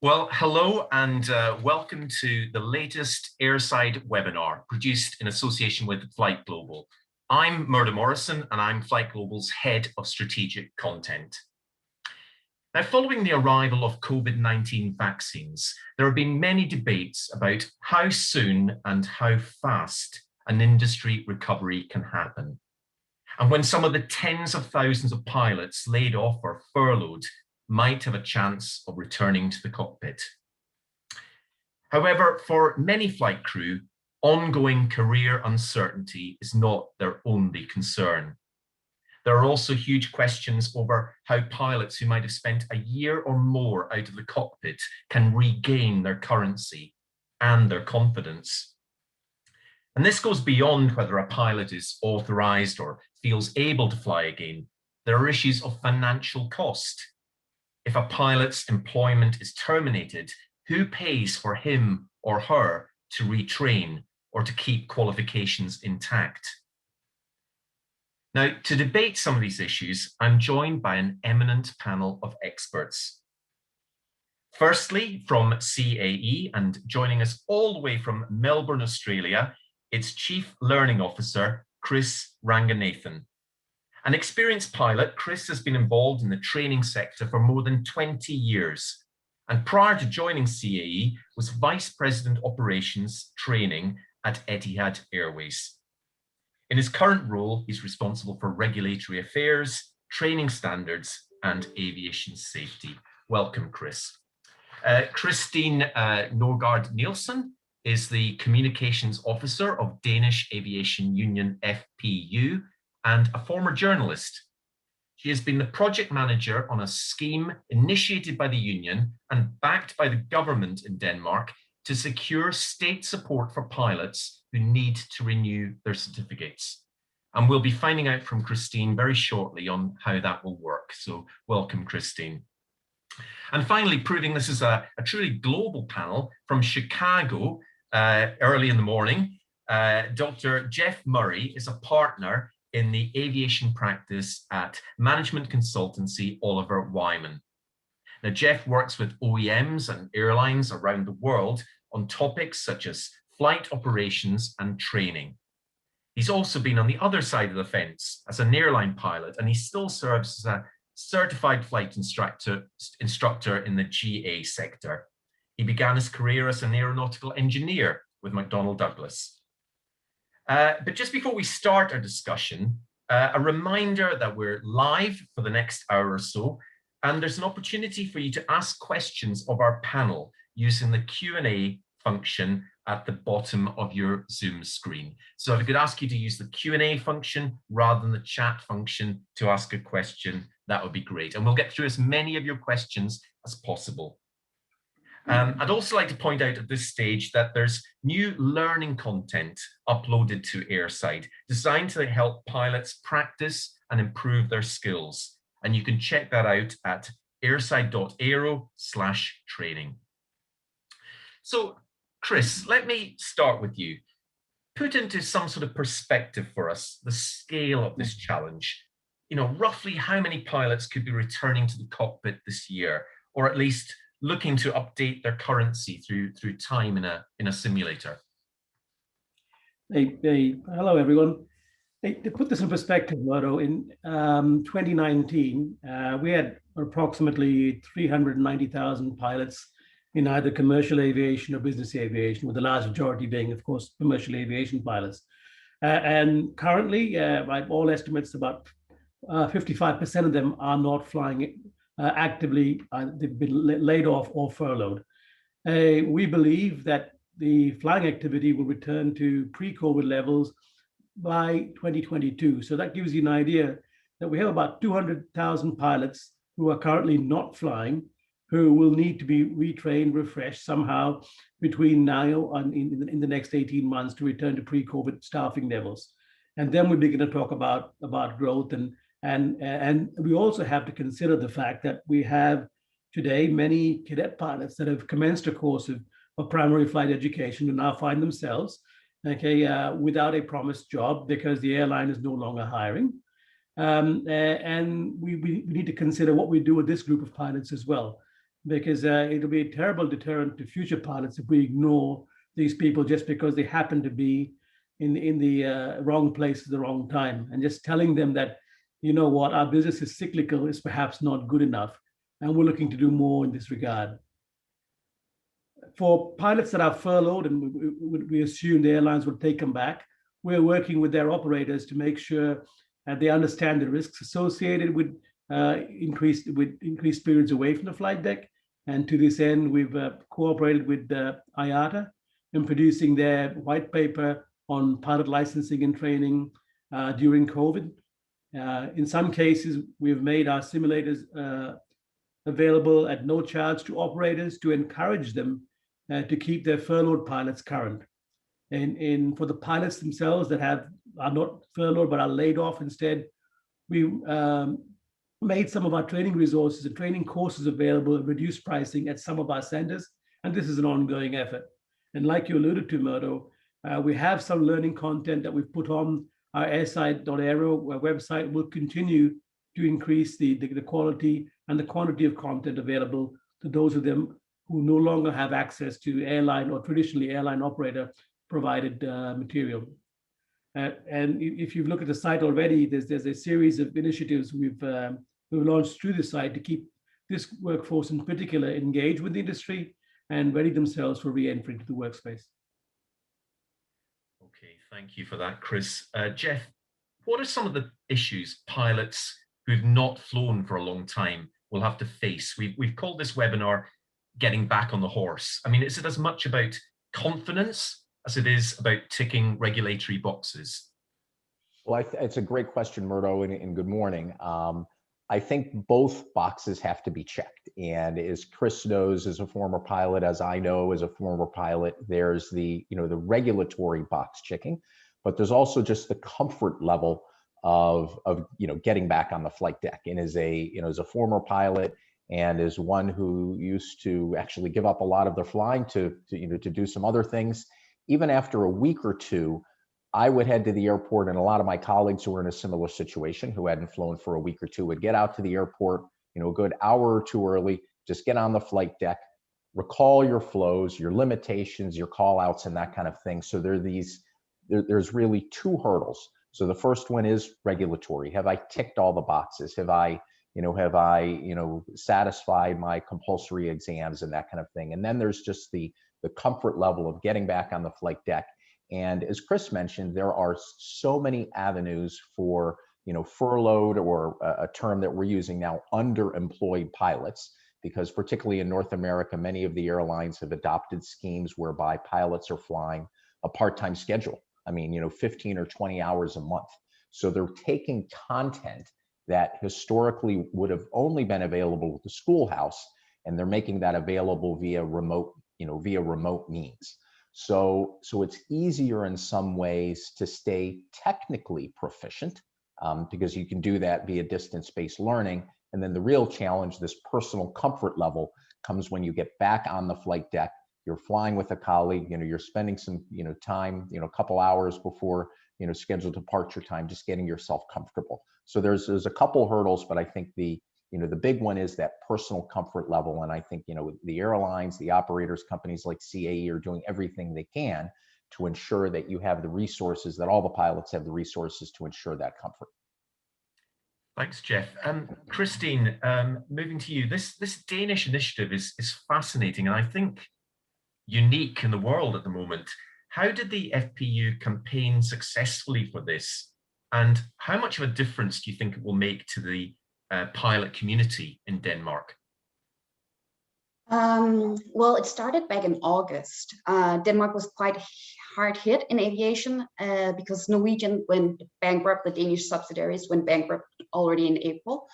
Well, hello and welcome to the latest Airside webinar produced in association with FlightGlobal. I'm Murdo Morrison and I'm FlightGlobal's Head of Strategic Content. Now, following the arrival of COVID-19 vaccines, there have been many debates about how soon and how fast an industry recovery can happen. And when some of the tens of thousands of pilots laid off or furloughed might have a chance of returning to the cockpit. However, for many flight crew, ongoing career uncertainty is not their only concern. There are also huge questions over how pilots who might have spent a year or more out of the cockpit can regain their currency and their confidence. And this goes beyond whether a pilot is authorized or feels able to fly again. There are issues of financial cost. If a pilot's employment is terminated, who pays for him or her to retrain or to keep qualifications intact? Now, to debate some of these issues, I'm joined by an eminent panel of experts. Firstly, from CAE, and joining us all the way from Melbourne, Australia, its Chief Learning Officer, Chris Ranganathan. An experienced pilot, Chris has been involved in the training sector for more than 20 years. And prior to joining CAE, was Vice President Operations Training at Etihad Airways. In his current role, he's responsible for regulatory affairs, training standards, and aviation safety. Welcome, Chris. Christine Norgard Nielsen is the Communications Officer of Danish Aviation Union FPU, and a former journalist. She has been the project manager on a scheme initiated by the union and backed by the government in Denmark to secure state support for pilots who need to renew their certificates. And we'll be finding out from Christine very shortly on how that will work. So welcome, Christine. And finally, proving this is a truly global panel from Chicago early in the morning, Dr. Jeff Murray is a partner in the aviation practice at management consultancy Oliver Wyman. Now, Jeff works with OEMs and airlines around the world on topics such as flight operations and training. He's also been on the other side of the fence as an airline pilot, and he still serves as a certified flight instructor in the GA sector. He began his career as an aeronautical engineer with McDonnell Douglas. But just before we start our discussion, a reminder that we're live for the next hour or so, and there's an opportunity for you to ask questions of our panel using the Q&A function at the bottom of your Zoom screen. So if I could ask you to use the Q&A function rather than the chat function to ask a question, that would be great. And we'll get through as many of your questions as possible. I'd also like to point out at this stage that there's new learning content uploaded to Airside, designed to help pilots practice and improve their skills. And you can check that out at airside.aero/training. So, Chris, let me start with you. Put into some sort of perspective for us the scale of this challenge. You know, roughly how many pilots could be returning to the cockpit this year, or at least looking to update their currency through time in a simulator? Hello, everyone. To put this in perspective, Murdo, in 2019, we had approximately 390,000 pilots in either commercial aviation or business aviation, with the large majority being, of course, commercial aviation pilots. And currently, by all estimates, about 55% of them are not flying actively. They've been laid off or furloughed. We believe that the flying activity will return to pre-COVID levels by 2022. So that gives you an idea that we have about 200,000 pilots who are currently not flying, who will need to be retrained, refreshed somehow between now and in the next 18 months to return to pre-COVID staffing levels. And then we begin to talk about growth. And we also have to consider the fact that we have today many cadet pilots that have commenced a course of primary flight education and now find themselves without a promised job because the airline is no longer hiring. And we need to consider what we do with this group of pilots as well. because it'll be a terrible deterrent to future pilots if we ignore these people just because they happen to be in the wrong place at the wrong time. And just telling them that, you know what, our business is cyclical is perhaps not good enough. And we're looking to do more in this regard. For pilots that are furloughed, and we assume the airlines will take them back, we're working with their operators to make sure they understand the risks associated with increased periods away from the flight deck. And to this end, we've cooperated with IATA in producing their white paper on pilot licensing and training during COVID. In some cases, we've made our simulators available at no charge to operators to encourage them to keep their furloughed pilots current. And for the pilots themselves that are not furloughed but are laid off instead, we made some of our training resources and training courses available at reduced pricing at some of our centers. And this is an ongoing effort. And like you alluded to, Murdo, we have some learning content that we've put on our airside.aero website. Will continue to increase the quality and the quantity of content available to those of them who no longer have access to airline or traditionally airline operator provided material. And if you look at the site already, there's a series of initiatives we've launched through the site to keep this workforce in particular engaged with the industry and ready themselves for re-entry to the workspace. Okay, thank you for that, Chris. Jeff, what are some of the issues pilots who've not flown for a long time will have to face? We've called this webinar Getting Back on the Horse. I mean, is it as much about confidence as it is about ticking regulatory boxes? Well, it's a great question, Murdo, and good morning. I think both boxes have to be checked. And as Chris knows, as a former pilot, as I know as a former pilot, there's the regulatory box checking, but there's also just the comfort level of getting back on the flight deck. And as a former pilot, and as one who used to actually give up a lot of their flying to do some other things, even after a week or two, I would head to the airport, and a lot of my colleagues who were in a similar situation, who hadn't flown for a week or two, would get out to the airport, a good hour or two early, just get on the flight deck, recall your flows, your limitations, your call outs, and that kind of thing. So there's really two hurdles. So the first one is regulatory. Have I ticked all the boxes? Have I satisfied my compulsory exams and that kind of thing? And then there's just the comfort level of getting back on the flight deck. And as Chris mentioned, there are so many avenues for, furloughed, or a term that we're using now, underemployed pilots, because particularly in North America, many of the airlines have adopted schemes whereby pilots are flying a part-time schedule. I mean, 15 or 20 hours a month. So they're taking content that historically would have only been available with the schoolhouse, and they're making that available via remote means. So it's easier in some ways to stay technically proficient because you can do that via distance-based learning. And then the real challenge, this personal comfort level, comes when you get back on the flight deck. You're flying with a colleague, you're spending some time, a couple hours before scheduled departure time, just getting yourself comfortable. So there's a couple hurdles, but I think the big one is that personal comfort level. And I think, the airlines, the operators, companies like CAE are doing everything they can to ensure that you have the resources, that all the pilots have the resources to ensure that comfort. Thanks, Jeff. Christine, moving to you, this Danish initiative is fascinating, and I think unique in the world at the moment. How did the FPU campaign successfully for this? And how much of a difference do you think it will make to the pilot community in Denmark? Well, it started back in August. Denmark was quite hard hit in aviation because Norwegian went bankrupt, the Danish subsidiaries went bankrupt already in April.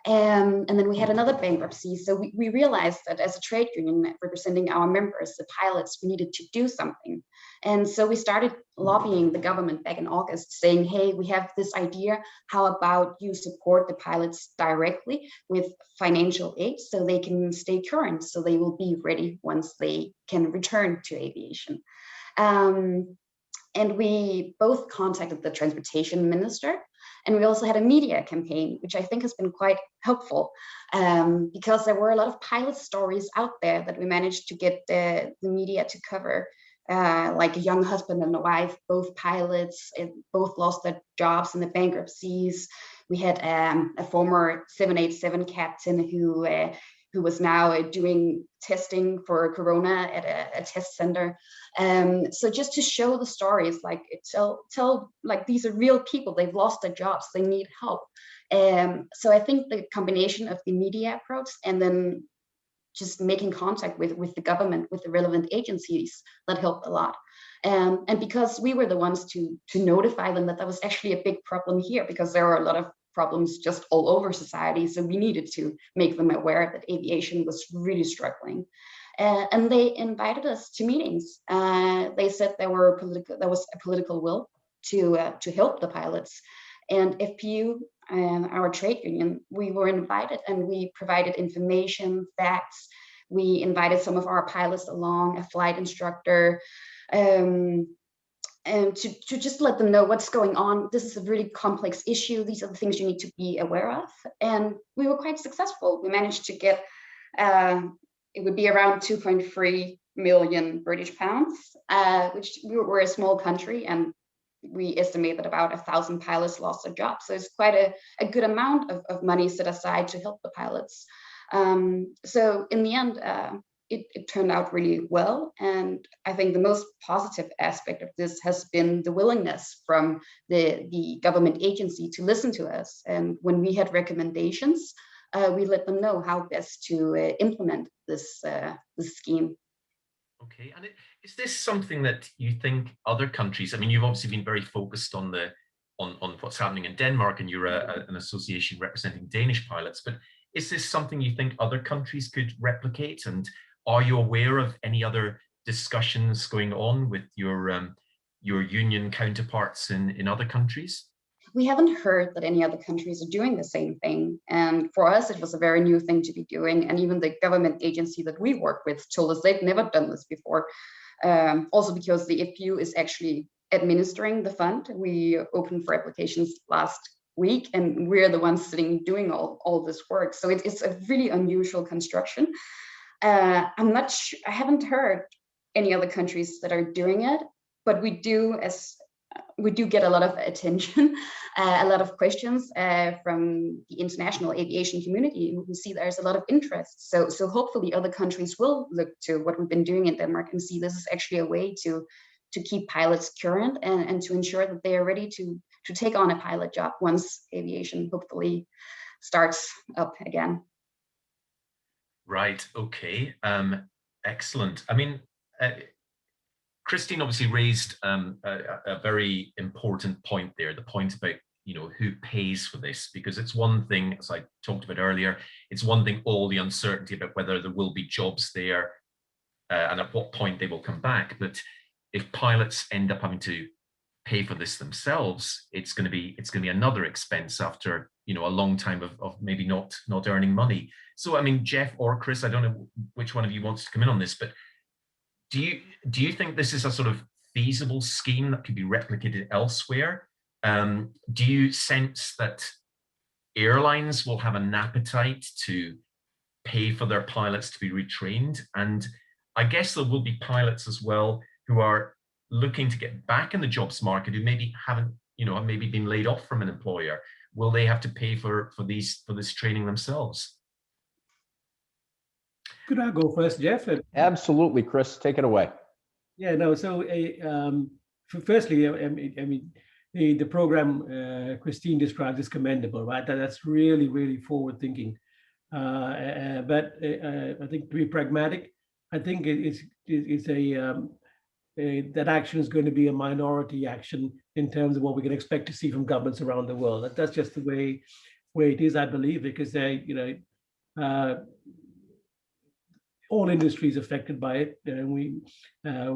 And then we had another bankruptcy. So we realized that as a trade union representing our members, the pilots, we needed to do something. And so we started lobbying the government back in August, saying, hey, we have this idea. How about you support the pilots directly with financial aid so they can stay current, so they will be ready once they can return to aviation. And we both contacted the transportation minister, And we also had a media campaign, which I think has been quite helpful, because there were a lot of pilot stories out there that we managed to get the media to cover. Like a young husband and a wife, both pilots, both lost their jobs in the bankruptcies. We had a former 787 captain who was now doing testing for Corona at a test center. So just to show the stories, like tell like these are real people, they've lost their jobs, they need help. So I think the combination of the media approach and then just making contact with the government, with the relevant agencies, that helped a lot. And because we were the ones to notify them that was actually a big problem here, because there were a lot of problems just all over society. So we needed to make them aware that aviation was really struggling. And they invited us to meetings. They said there was a political will to help the pilots. And FPU, our trade union, we were invited, and we provided information, facts. We invited some of our pilots along, a flight instructor, and to just let them know what's going on. This is a really complex issue. These are the things you need to be aware of. And we were quite successful. We managed to get, it would be around 2.3 million British pounds, which we're a small country, and we estimate that about 1,000 pilots lost their jobs. So it's quite a good amount of money set aside to help the pilots. So in the end, it turned out really well. And I think the most positive aspect of this has been the willingness from the government agency to listen to us. And when we had recommendations, we let them know how best to implement this scheme. Okay, and is this something that you think other countries, I mean, you've obviously been very focused on what's happening in Denmark, and you're an association representing Danish pilots, but is this something you think other countries could replicate? And are you aware of any other discussions going on with your union counterparts in other countries? We haven't heard that any other countries are doing the same thing. And for us, it was a very new thing to be doing. And even the government agency that we work with told us they've never done this before. Also because the FPU is actually administering the fund. We opened for applications last week, and we're the ones sitting doing all this work. So it's a really unusual construction. I haven't heard any other countries that are doing it, but we do get a lot of attention, a lot of questions from the international aviation community, who see there's a lot of interest. So hopefully other countries will look to what we've been doing in Denmark and see this is actually a way to keep pilots current and to ensure that they are ready to take on a pilot job once aviation hopefully starts up again. Right. Okay. Excellent. I mean, Christine obviously raised a very important point there, the point about, who pays for this, because it's one thing, as I talked about earlier, it's one thing, all the uncertainty about whether there will be jobs there and at what point they will come back. But if pilots end up having to pay for this themselves, it's going to be another expense after, a long time of maybe not earning money. So, I mean, Jeff or Chris, I don't know which one of you wants to come in on this, but do you think this is a sort of feasible scheme that could be replicated elsewhere? Do you sense that airlines will have an appetite to pay for their pilots to be retrained? And I guess there will be pilots as well who are looking to get back in the jobs market, who maybe haven't, maybe been laid off from an employer. Will they have to pay for this training themselves? Could I go first, Jeff? Absolutely, Chris, take it away. Yeah, no. So, firstly, I mean, the program Christine described is commendable, right? That's really, really forward thinking. But I think to be pragmatic, I think that action is going to be a minority action in terms of what we can expect to see from governments around the world. That's just the way it is, I believe, because all industries affected by it, and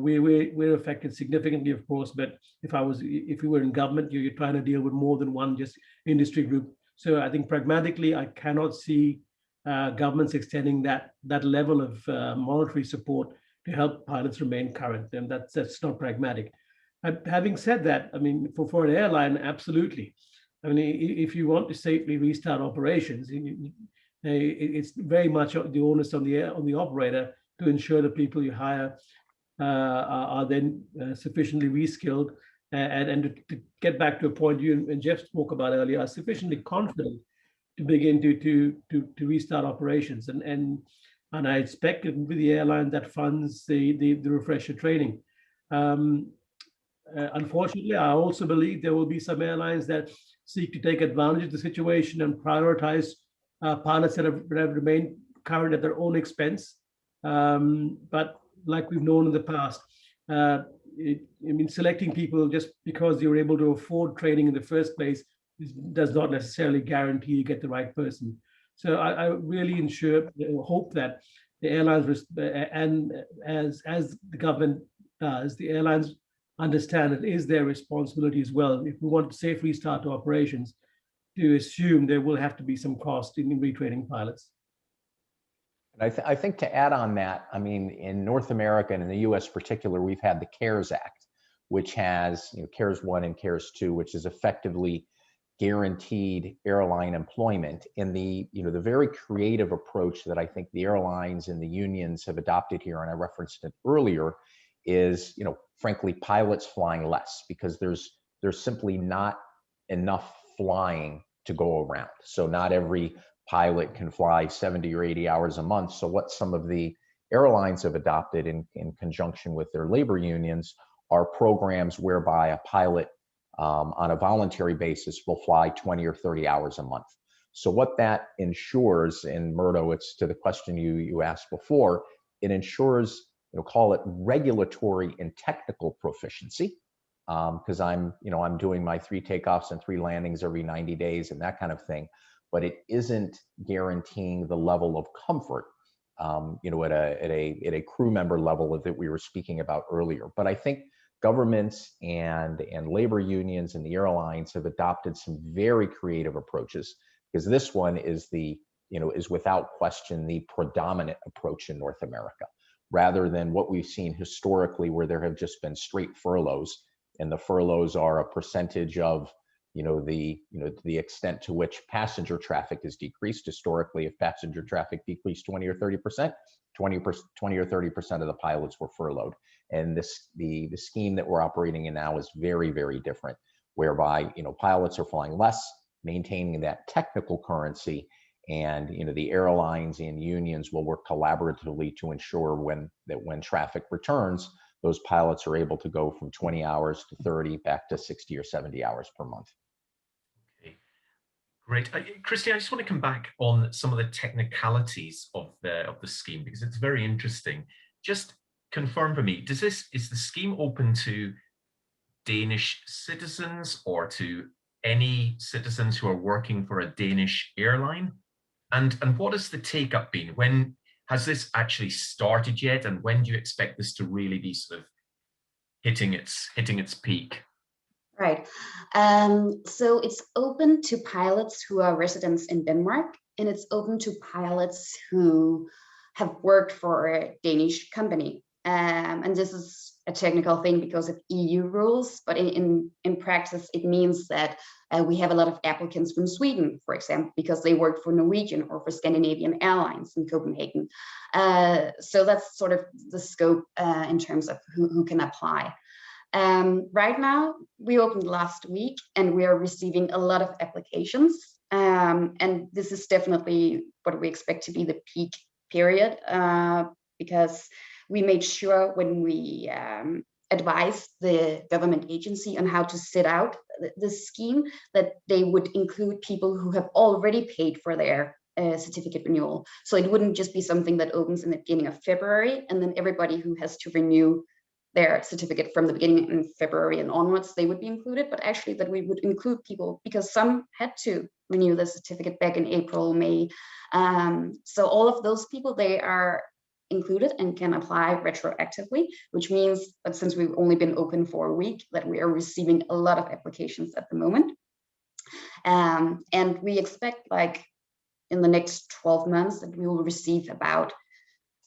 we're affected significantly, of course. But if we were in government, you're trying to deal with more than one just industry group. So I think pragmatically, I cannot see governments extending that level of monetary support to help pilots remain current, and that's not pragmatic. Having said that, I mean, for an airline, absolutely. I mean, if you want to safely restart operations, it's very much the onus on the operator to ensure the people you hire are then sufficiently reskilled and to get back to a point you and Jeff spoke about earlier, are sufficiently confident to begin to restart operations. And I expect it with the airline that funds the refresher training. Unfortunately, I also believe there will be some airlines that seek to take advantage of the situation and prioritize pilots that have remained current at their own expense. But like we've known in the past, I mean, selecting people just because you're able to afford training in the first place does not necessarily guarantee you get the right person. So I really hope that the airlines, and as the government does, the airlines understand it is their responsibility as well, if we want to safe restart to operations, to assume there will have to be some cost in retraining pilots. I think to add on that, I mean, in North America and in the US particular, we've had the CARES Act, which has, CARES 1 and CARES 2, which is effectively guaranteed airline employment. And the very creative approach that I think the airlines and the unions have adopted here, and I referenced it earlier, is, frankly, pilots flying less because there's simply not enough flying to go around. So not every pilot can fly 70 or 80 hours a month. So what some of the airlines have adopted in conjunction with their labor unions are programs whereby a pilot on a voluntary basis will fly 20 or 30 hours a month. So what that ensures, and Murdo, it's to the question you asked before, it ensures, call it regulatory and technical proficiency, because I'm doing my 3 takeoffs and 3 landings every 90 days and that kind of thing. But it isn't guaranteeing the level of comfort, at a crew member level that we were speaking about earlier. But I think governments and labor unions and the airlines have adopted some very creative approaches, because this one is is without question the predominant approach in North America, rather than what we've seen historically, where there have just been straight furloughs, and the furloughs are a percentage of the extent to which passenger traffic is decreased. Historically, if passenger traffic decreased 20 or 30%, 20 or 30% of the pilots were furloughed. And the scheme that we're operating in now is very, very different, whereby pilots are flying less, maintaining that technical currency, and the airlines and unions will work collaboratively to ensure when traffic returns, those pilots are able to go from 20 hours to 30 back to 60 or 70 hours per month. Okay, great. Christy, I just want to come back on some of the technicalities of the scheme, because it's very interesting. Just confirm for me, is the scheme open to Danish citizens or to any citizens who are working for a Danish airline? And what has the take-up been? When has this actually started yet? And when do you expect this to really be sort of hitting its peak? Right. So it's open to pilots who are residents in Denmark, and it's open to pilots who have worked for a Danish company. And this is a technical thing because of EU rules, but in practice, it means that we have a lot of applicants from Sweden, for example, because they work for Norwegian or for Scandinavian Airlines in Copenhagen. So that's sort of the scope in terms of who can apply. Right now, we opened last week and we are receiving a lot of applications. And this is definitely what we expect to be the peak period, because we made sure when we advised the government agency on how to set out this scheme that they would include people who have already paid for their certificate renewal. So it wouldn't just be something that opens in the beginning of February and then everybody who has to renew their certificate from the beginning in February and onwards, they would be included, but actually that we would include people because some had to renew the certificate back in April, May. So all of those people, they are included and can apply retroactively, which means that since we've only been open for a week, that we are receiving a lot of applications at the moment. And we expect like in the next 12 months that we will receive about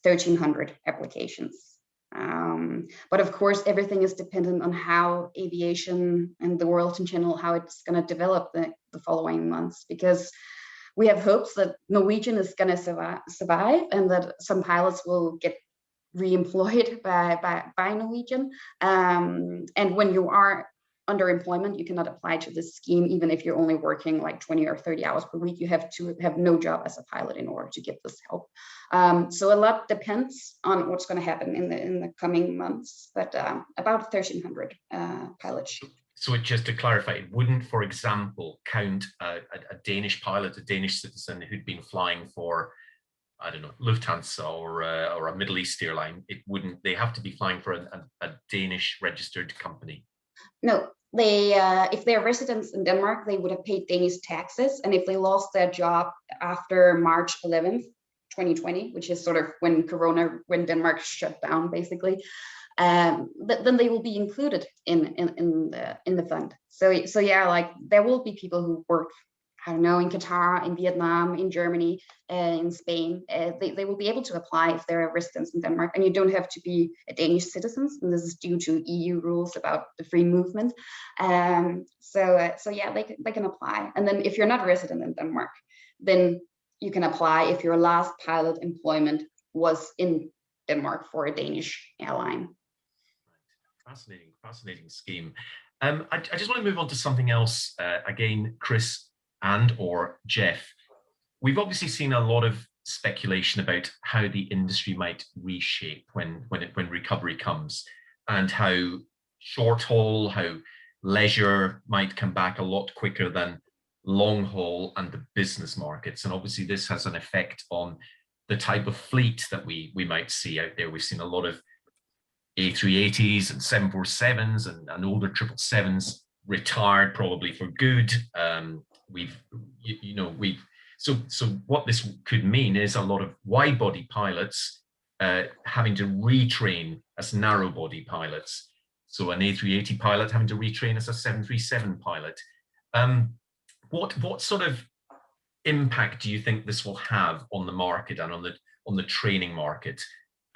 1,300 applications. But of course, everything is dependent on how aviation and the world in general, how it's going to develop the following months, because we have hopes that Norwegian is going to survive and that some pilots will get re-employed by Norwegian. And when you are under employment, you cannot apply to this scheme, even if you're only working like 20 or 30 hours per week. You have to have no job as a pilot in order to get this help. So a lot depends on what's going to happen in the coming months, but about 1,300 pilots. So just to clarify, it wouldn't, for example, count a Danish pilot, a Danish citizen who'd been flying for, I don't know, Lufthansa or a Middle East airline. It wouldn't. They have to be flying for a Danish registered company. No, they if they're residents in Denmark, they would have paid Danish taxes, and if they lost their job after March 11th, 2020, which is sort of when Denmark shut down, basically, then they will be included in the fund. So yeah, like there will be people who worked, I don't know, in Qatar, in Vietnam, in Germany, in Spain. They will be able to apply if they're residents in Denmark, and you don't have to be a Danish citizen. And this is due to EU rules about the free movement. So yeah, they can apply. And then if you're not a resident in Denmark, then you can apply if your last pilot employment was in Denmark for a Danish airline. Fascinating scheme. I just want to move on to something else. Again, Chris and or Jeff, we've obviously seen a lot of speculation about how the industry might reshape when recovery comes, and how short haul, how leisure might come back a lot quicker than long haul and the business markets. And obviously this has an effect on the type of fleet that we might see out there. We've seen a lot of A380s and 747s and older 777s retired probably for good. So what this could mean is a lot of wide body pilots having to retrain as narrow body pilots. So an A380 pilot having to retrain as a 737 pilot. What sort of impact do you think this will have on the market and on the training market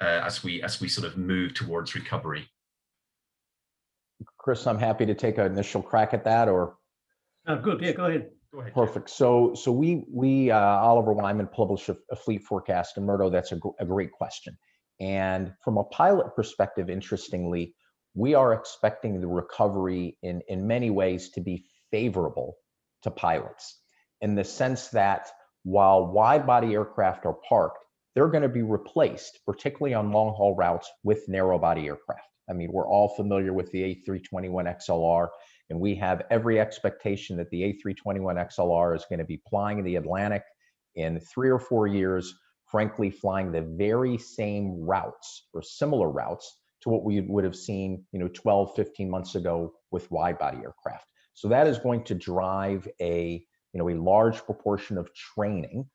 as we sort of move towards recovery? Chris, I'm happy to take an initial crack at that, or? Good, yeah, go ahead. Go ahead. Perfect. So we Oliver Wyman published a fleet forecast, and Murdo, that's a great question. And from a pilot perspective, interestingly, we are expecting the recovery in many ways to be favorable to pilots, in the sense that while wide body aircraft are parked, they're going to be replaced, particularly on long haul routes, with narrow body aircraft. I mean, we're all familiar with the A321XLR, and we have every expectation that the A321XLR is going to be flying the Atlantic in 3 or 4 years, frankly, flying the very same routes or similar routes to what we would have seen, 12, 15 months ago with wide body aircraft. So that is going to drive a large proportion of training,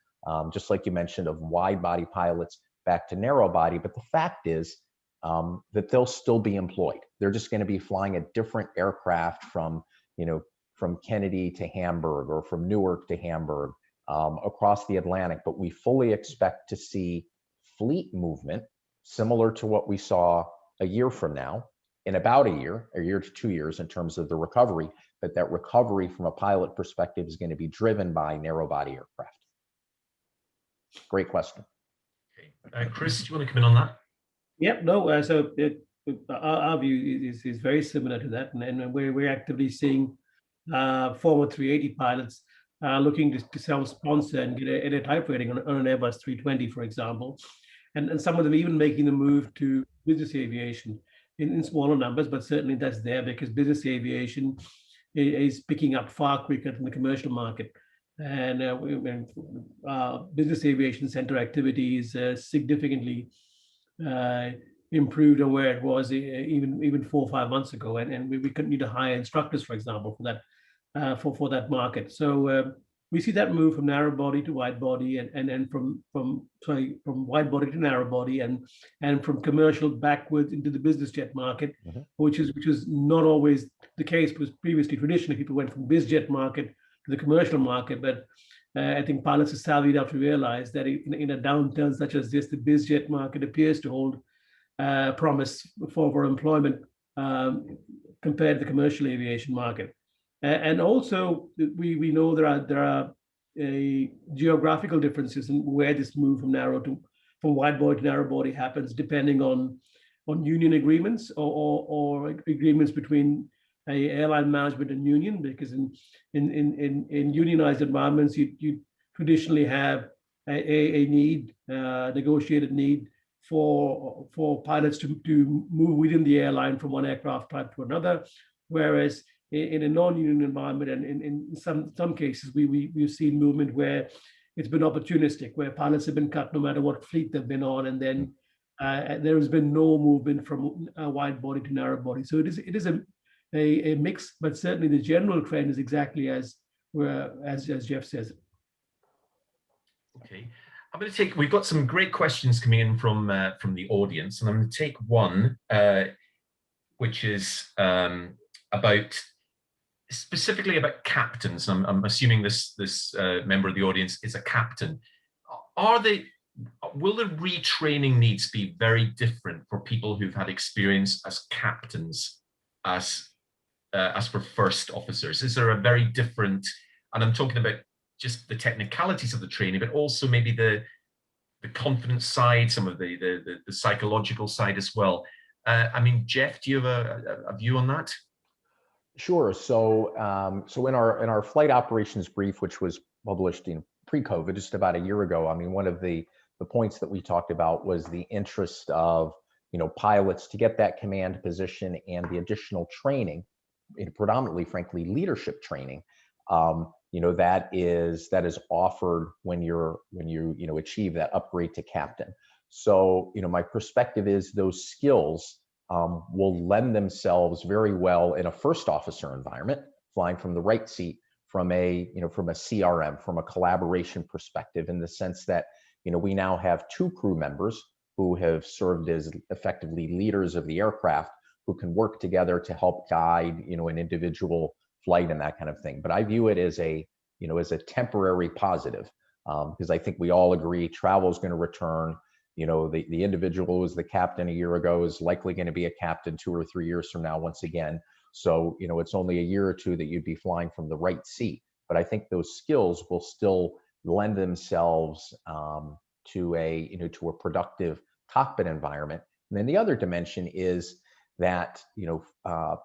just like you mentioned, of wide body pilots back to narrow body. But the fact is that they'll still be employed. They're just going to be flying a different aircraft from Kennedy to Hamburg, or from Newark to Hamburg, across the Atlantic. But we fully expect to see fleet movement similar to what we saw a year from now, in about a year to 2 years, in terms of the recovery. But that recovery from a pilot perspective is going to be driven by narrow body aircraft. Great question. Okay. Chris, do you want to come in on that? Yep, no, so our view is very similar to that, and we're actively seeing former 380 pilots looking to self-sponsor and get a type rating on an Airbus 320, for example, and some of them even making the move to business aviation in smaller numbers, but certainly that's there because business aviation is picking up far quicker than the commercial market. And business aviation center activity is significantly improved on where it was even 4 or 5 months ago, and we couldn't need to hire instructors, for example, for that market. So we see that move from narrow body to wide body, and from wide body to narrow body, and from commercial backwards into the business jet market, mm-hmm. which is not always the case, because previously, traditionally, people went from biz jet market to the commercial market. But I think pilots are savvy enough to realize that in a downturn such as this, the biz jet market appears to hold promise for employment compared to the commercial aviation market. And also, we know there are geographical differences in where this move from wide body to narrow body happens, depending on union agreements or agreements between airline management and union. Because in unionized environments, you traditionally have a need, negotiated need for pilots to move within the airline from one aircraft type to another, whereas in a non-union environment, and in some cases, we've seen movement where it's been opportunistic, where pilots have been cut no matter what fleet they've been on, and then there has been no movement from a wide body to narrow body. So it is a mix, but certainly the general trend is exactly as Jeff says. Okay, I'm going to take. We've got some great questions coming in from the audience, and I'm going to take one, which is specifically about captains. I'm assuming this member of the audience is a captain. Will the retraining needs be very different for people who've had experience as captains as for first officers? Is there a very different, and I'm talking about just the technicalities of the training, but also maybe the confidence side, some of the psychological side as well. I mean, Jeff, do you have a view on that? Sure. So in our flight operations brief, which was published pre-COVID, just about a year ago, I mean, one of the points that we talked about was the interest of pilots to get that command position and the additional training, predominantly, frankly, leadership training. That is offered when you achieve that upgrade to captain. So my perspective is those skills will lend themselves very well in a first officer environment, flying from the right seat, from a CRM, from a collaboration perspective, in the sense that we now have two crew members who have served as effectively leaders of the aircraft, who can work together to help guide an individual flight and that kind of thing. But I view it as a temporary positive, because I think we all agree travel is going to return. The individual who was the captain a year ago is likely going to be a captain 2 or 3 years from now once again. So, it's only a year or two that you'd be flying from the right seat. But I think those skills will still lend themselves to a productive cockpit environment. And then the other dimension is that,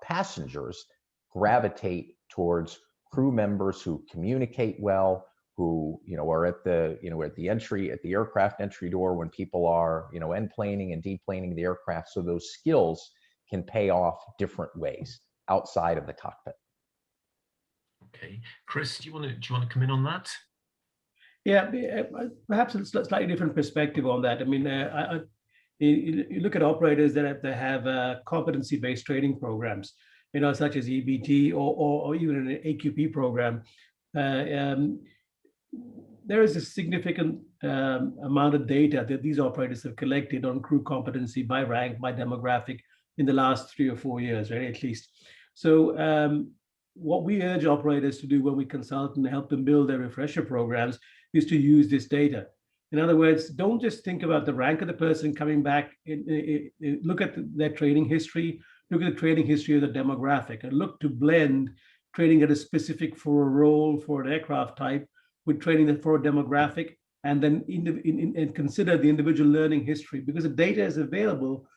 passengers gravitate towards crew members who communicate well, who are at the aircraft entry door when people are enplaning and deplaning the aircraft. So those skills can pay off different ways outside of the cockpit. Okay, Chris, do you want to come in on that? Yeah, perhaps a slightly different perspective on that. I mean, you look at operators that have competency-based training programs, such as EBT or even an AQP program. There is a significant amount of data that these operators have collected on crew competency by rank, by demographic, in the last 3 or 4 years, right, at least. So what we urge operators to do when we consult and help them build their refresher programs is to use this data. In other words, don't just think about the rank of the person coming back. Look at their training history, look at the training history of the demographic, and look to blend training that is specific for a role, for an aircraft type, with training for a demographic, and then and consider the individual learning history, because the data is available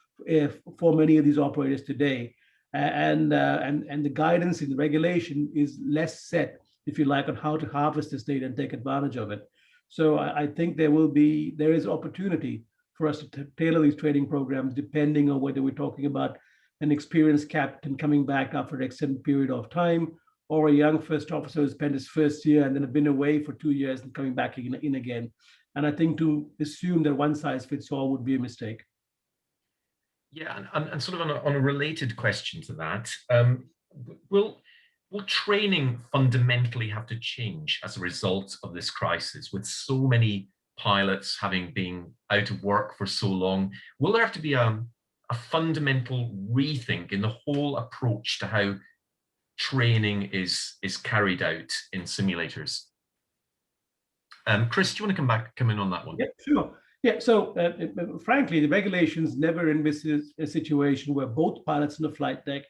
for many of these operators today. And the guidance in the regulation is less set, if you like, on how to harvest this data and take advantage of it. So I think there is opportunity for us to tailor these training programs depending on whether we're talking about an experienced captain coming back after an extended period of time, or a young first officer who spent his first year and then have been away for 2 years and coming back in again. And I think to assume that one size fits all would be a mistake. Yeah, and sort of on a related question to that, will training fundamentally have to change as a result of this crisis, with so many pilots having been out of work for so long? Will there have to be a fundamental rethink in the whole approach to how training is carried out in simulators? Chris, do you want to come in on that one? Yeah, sure. Yeah, so frankly, the regulations never envisage a situation where both pilots on the flight deck,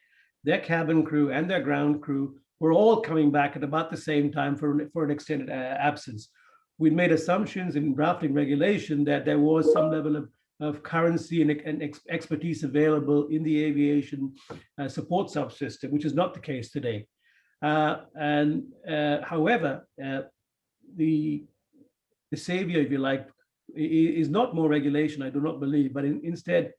their cabin crew and their ground crew were all coming back at about the same time for an extended absence. We made assumptions in drafting regulation that there was some level of currency and expertise available in the aviation support subsystem, which is not the case today. However, the savior, if you like, is not more regulation, I do not believe, but instead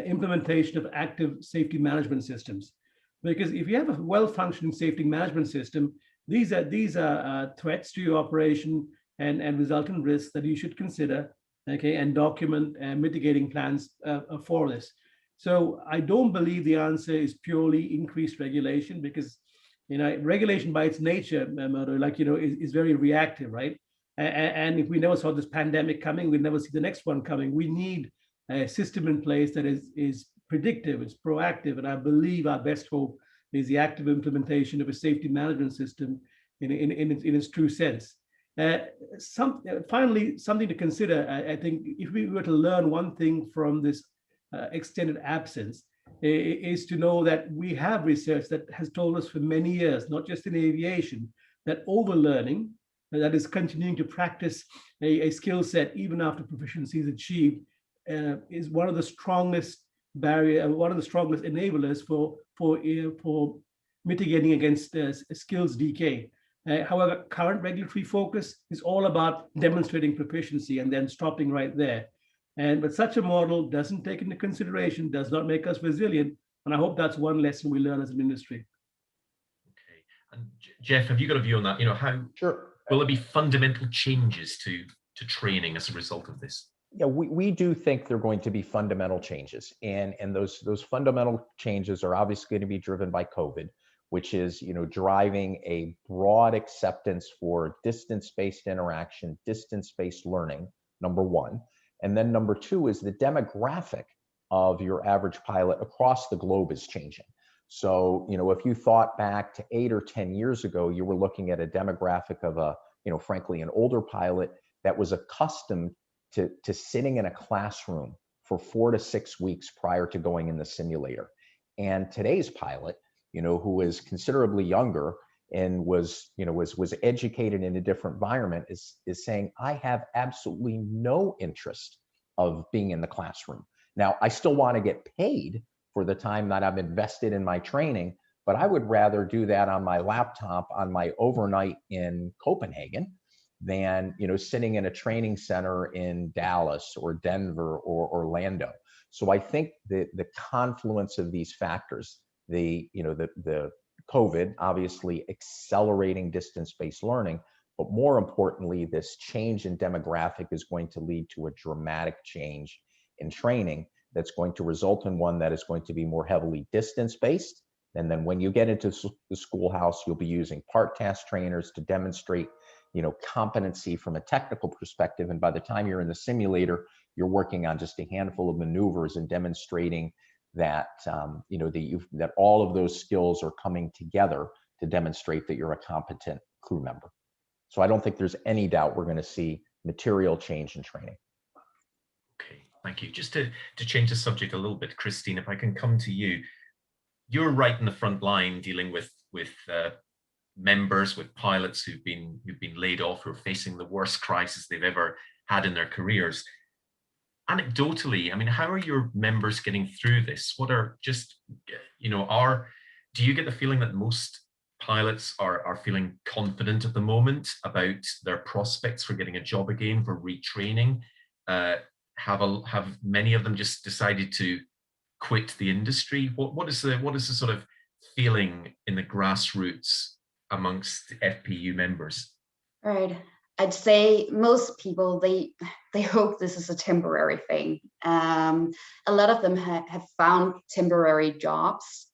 implementation of active safety management systems. Because if you have a well-functioning safety management system, these are threats to your operation and resultant risks that you should consider, okay, and document mitigating plans for this. So I don't believe the answer is purely increased regulation, because regulation by its nature, like is very reactive, right? And if we never saw this pandemic coming, we'd never see the next one coming. We need a system in place that is predictive, it's proactive, and I believe our best hope is the active implementation of a safety management system in its true sense. Finally, something to consider, I think, if we were to learn one thing from this extended absence, is to know that we have research that has told us for many years, not just in aviation, that overlearning, that is continuing to practice a skill set even after proficiency is achieved, is one of the strongest enablers for mitigating against skills decay. However, current regulatory focus is all about demonstrating proficiency and then stopping right there. But such a model doesn't take into consideration, does not make us resilient, and I hope that's one lesson we learn as an industry. Okay, and Jeff, have you got a view on that? How Sure. Will there be fundamental changes to training as a result of this? Yeah, we do think there are going to be fundamental changes, and those fundamental changes are obviously going to be driven by COVID, which is driving a broad acceptance for distance-based interaction, distance-based learning, number one. And then number two is the demographic of your average pilot across the globe is changing. So, if you thought back to 8 or 10 years ago, you were looking at a demographic of frankly, an older pilot that was accustomed to sitting in a classroom for 4 to 6 weeks prior to going in the simulator. And today's pilot, who is considerably younger and was educated in a different environment, is saying, I have absolutely no interest of being in the classroom. Now, I still want to get paid for the time that I've invested in my training, but I would rather do that on my laptop on my overnight in Copenhagen than sitting in a training center in Dallas or Denver or Orlando. So I think the confluence of these factors, the COVID obviously accelerating distance-based learning, but more importantly, this change in demographic is going to lead to a dramatic change in training that's going to result in one that is going to be more heavily distance-based. And then when you get into the schoolhouse, you'll be using part task trainers to demonstrate, competency from a technical perspective. And by the time you're in the simulator, you're working on just a handful of maneuvers and demonstrating that, that all of those skills are coming together to demonstrate that you're a competent crew member. So I don't think there's any doubt we're going to see material change in training. Okay, thank you. Just to change the subject a little bit, Christine, if I can come to you. You're right in the front line dealing with members, with pilots who've been laid off, who are facing the worst crisis they've ever had in their careers. Anecdotally, I mean, how are your members getting through this? What are just, do you get the feeling that most pilots are feeling confident at the moment about their prospects for getting a job again, for retraining? Have many of them just decided to quit the industry? What is the sort of feeling in the grassroots amongst FPU members? Right. I'd say most people, they hope this is a temporary thing. A lot of them have found temporary jobs.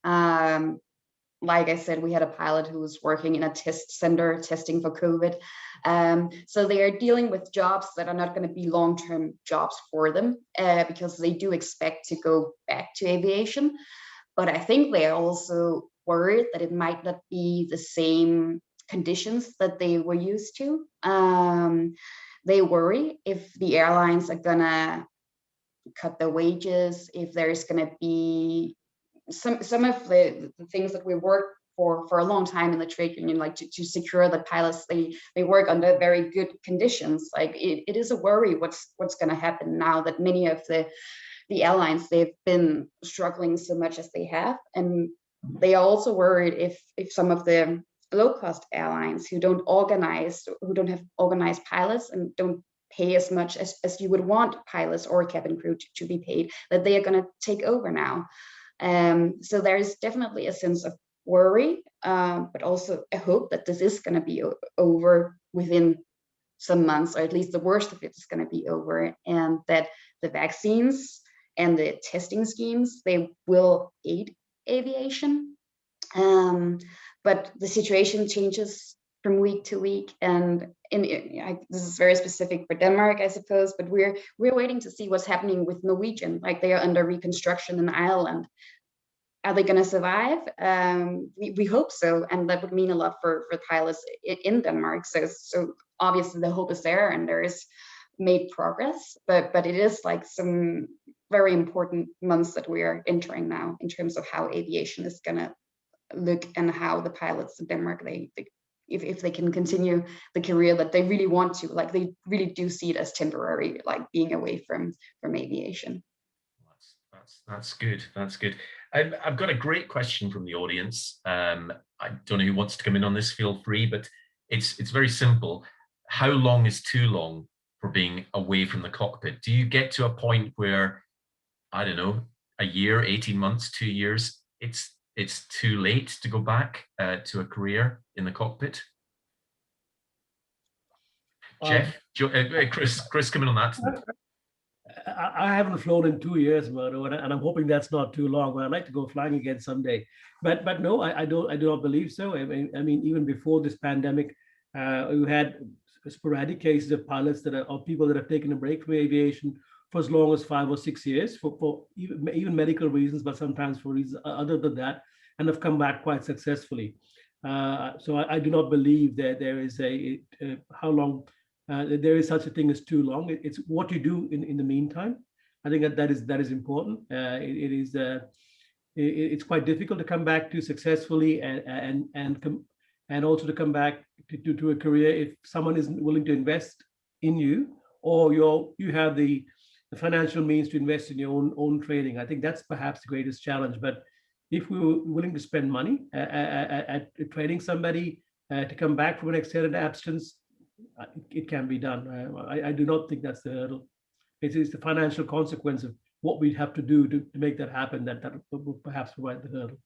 Like I said, we had a pilot who was working in a test center testing for COVID. So they are dealing with jobs that are not going to be long-term jobs for them because they do expect to go back to aviation. But I think they are also worried that it might not be the same conditions that they were used to. they worry if the airlines are gonna cut their wages, if there's gonna be some of the things that we work for a long time in the trade union, like to secure that pilots they work under very good conditions. Like it is a worry what's going to happen now that many of the airlines, they've been struggling so much as they have, and they are also worried if some of the low-cost airlines who don't have organized pilots and don't pay as much as you would want pilots or cabin crew to be paid, that they are going to take over now. So there is definitely a sense of worry, but also a hope that this is going to be over within some months, or at least the worst of it is going to be over, and that the vaccines and the testing schemes, they will aid aviation. But the situation changes from week to week, and this is very specific for Denmark, I suppose, but we're waiting to see what's happening with Norwegian. Like, they are under reconstruction in Ireland. Are they going to survive? We hope so, and that would mean a lot for pilots in Denmark. So obviously the hope is there, and there is made progress, but it is like some very important months that we are entering now in terms of how aviation is going to look, and how the pilots in Denmark, if they can continue the career that they really want to, like they really do see it as temporary, like being away from aviation. That's good. That's good. I've got a great question from the audience. I don't know who wants to come in on this. Feel free, but it's very simple. How long is too long for being away from the cockpit? Do you get to a point where, I don't know, a year, 18 months, 2 years, it's too late to go back to a career in the cockpit? Jeff, Chris, come in on that. I haven't flown in 2 years, Murdo, and I'm hoping that's not too long. But I'd like to go flying again someday. But no, I do not believe so. I mean, even before this pandemic, we had sporadic cases of pilots of people that have taken a break from aviation for as long as 5 or 6 years for even medical reasons, but sometimes for reasons other than that, and have come back quite successfully. So I do not believe that there is how long. There is such a thing as too long. It's what you do in the meantime. I think that is important. It's quite difficult to come back to successfully and also to come back to a career if someone isn't willing to invest in you, or you have the financial means to invest in your own training. I think that's perhaps the greatest challenge. But if we were willing to spend money at training somebody to come back from an extended absence, it can be done. I do not think that's the hurdle. It is the financial consequence of what we'd have to do to make that happen that will perhaps provide the hurdle.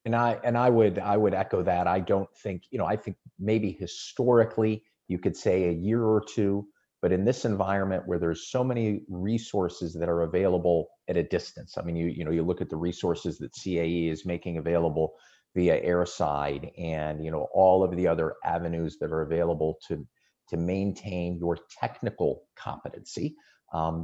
And I would echo that. I don't think, I think maybe historically you could say a year or two, but in this environment where there's so many resources that are available at a distance. I mean, you look at the resources that CAE is making available via Airside, and all of the other avenues that are available to maintain your technical competency,